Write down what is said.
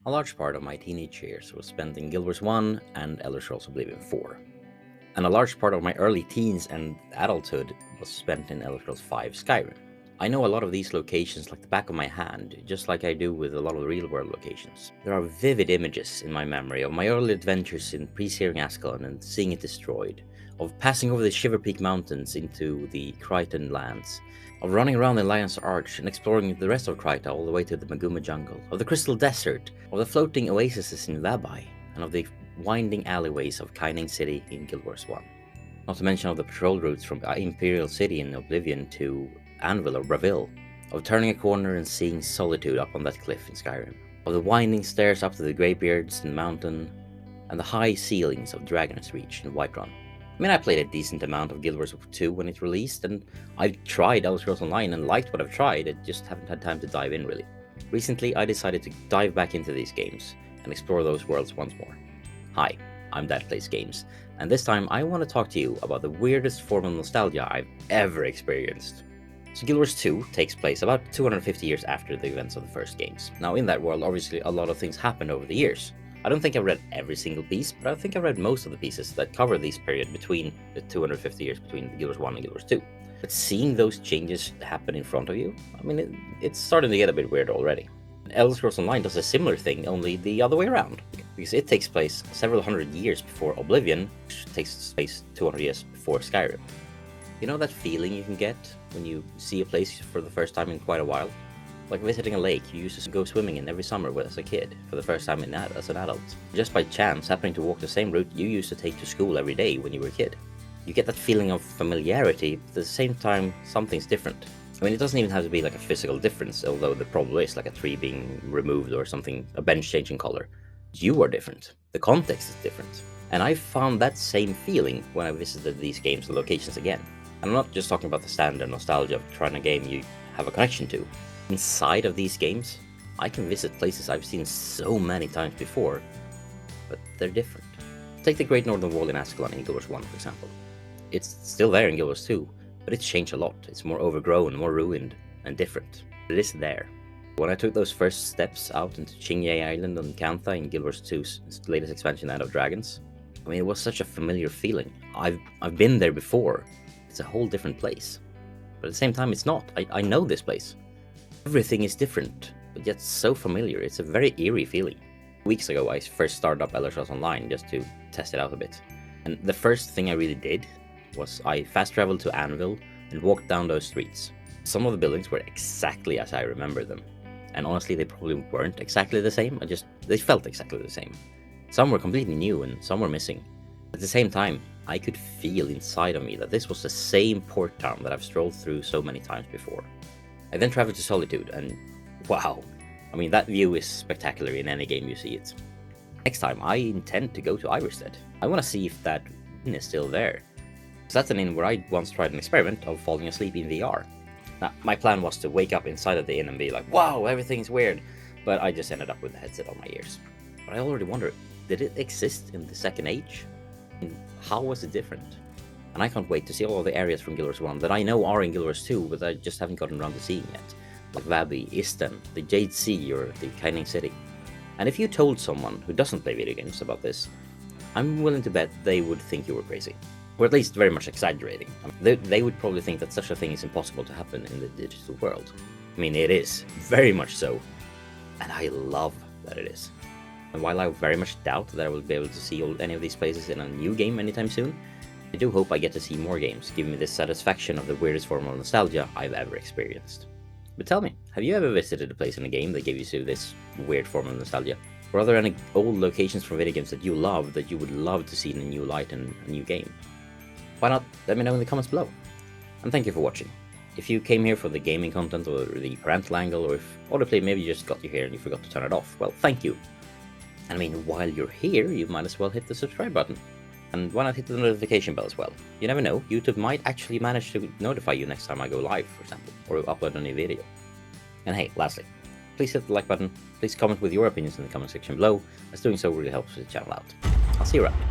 A large part of my teenage years was spent in Guild Wars 1 and Elder Scrolls Oblivion 4. And a large part of my early teens and adulthood was spent in Elder Scrolls 5 Skyrim. I know a lot of these locations like the back of my hand, just like I do with a lot of the real-world locations. There are vivid images in my memory of my early adventures in pre-searing Ascalon and seeing it destroyed, of passing over the Shiverpeak Mountains into the Crichton lands, of running around the Lion's Arch and exploring the rest of Kryta all the way to the Maguma jungle, of the Crystal Desert, of the floating oases in Vabai, and of the winding alleyways of Kyning City in Guild Wars 1. Not to mention of the patrol routes from Imperial City in Oblivion to Anvil or Bravil, of turning a corner and seeing Solitude up on that cliff in Skyrim, of the winding stairs up to the Greybeards in the mountain, and the high ceilings of Dragon's Reach in Whiterun. I mean, I played a decent amount of Guild Wars 2 when it released, and I've tried Elder Scrolls Online and liked what I've tried, I just haven't had time to dive in really. Recently, I decided to dive back into these games and explore those worlds once more. Hi, I'm Dad Plays Games, and this time I want to talk to you about the weirdest form of nostalgia I've ever experienced. So Guild Wars 2 takes place about 250 years after the events of the first games. Now in that world, obviously a lot of things happened over the years. I don't think I've read every single piece, but I think I've read most of the pieces that cover this period between the 250 years between Guild Wars 1 and Guild Wars 2. But seeing those changes happen in front of you, I mean, it's starting to get a bit weird already. Elder Scrolls Online does a similar thing, only the other way around, because it takes place several hundred years before Oblivion, which takes place 200 years before Skyrim. You know that feeling you can get when you see a place for the first time in quite a while? Like visiting a lake you used to go swimming in every summer as a kid, for the first time as an adult. Just by chance happening to walk the same route you used to take to school every day when you were a kid. You get that feeling of familiarity, but at the same time something's different. I mean, it doesn't even have to be like a physical difference, although the problem is like a tree being removed or something, a bench changing color. You are different. The context is different. And I found that same feeling when I visited these games and locations again. And I'm not just talking about the standard nostalgia of trying a game you have a connection to. Inside of these games, I can visit places I've seen so many times before, but they're different. Take the Great Northern Wall in Ascalon in Guild Wars 1, for example. It's still there in Guild Wars 2, but it's changed a lot. It's more overgrown, more ruined, and different. It is there. When I took those first steps out into Chingay Island on Cantha in Guild Wars 2's latest expansion, Land of Dragons, I mean, it was such a familiar feeling. I've been there before. It's a whole different place. But at the same time, it's not. I know this place. Everything is different, but yet so familiar. It's a very eerie feeling. Weeks ago, I first started up Elder Scrolls Online just to test it out a bit. And the first thing I really did was I fast traveled to Anvil and walked down those streets. Some of the buildings were exactly as I remember them. And honestly, they probably weren't exactly the same. They felt exactly the same. Some were completely new and some were missing. At the same time, I could feel inside of me that this was the same port town that I've strolled through so many times before. I then traveled to Solitude, and wow, I mean, that view is spectacular in any game you see it. Next time, I intend to go to Iverstead. I want to see if that inn is still there. So that's an inn where I once tried an experiment of falling asleep in VR. Now, my plan was to wake up inside of the inn and be like, wow, everything's weird, but I just ended up with the headset on my ears. But I already wonder, did it exist in the Second Age? And how was it different? And I can't wait to see all of the areas from Guild Wars 1 that I know are in Guild Wars 2, but I just haven't gotten around to seeing yet. Like Vabi, Isten, the Jade Sea, or the Kyning City. And if you told someone who doesn't play video games about this, I'm willing to bet they would think you were crazy. Or at least very much exaggerating. I mean, they would probably think that such a thing is impossible to happen in the digital world. I mean, it is, very much so. And I love that it is. And while I very much doubt that I will be able to see any of these places in a new game anytime soon, I do hope I get to see more games, giving me the satisfaction of the weirdest form of nostalgia I've ever experienced. But tell me, have you ever visited a place in a game that gave you this weird form of nostalgia? Or are there any old locations from video games that you love that you would love to see in a new light in a new game? Why not let me know in the comments below? And thank you for watching. If you came here for the gaming content or the parental angle, or if audibly maybe you just got you here and you forgot to turn it off, well, thank you. And I mean, while you're here, you might as well hit the subscribe button. And why not hit the notification bell as well? You never know, YouTube might actually manage to notify you next time I go live, for example, or upload a new video. And hey, lastly, please hit the like button, please comment with your opinions in the comment section below, as doing so really helps the channel out. I'll see you around.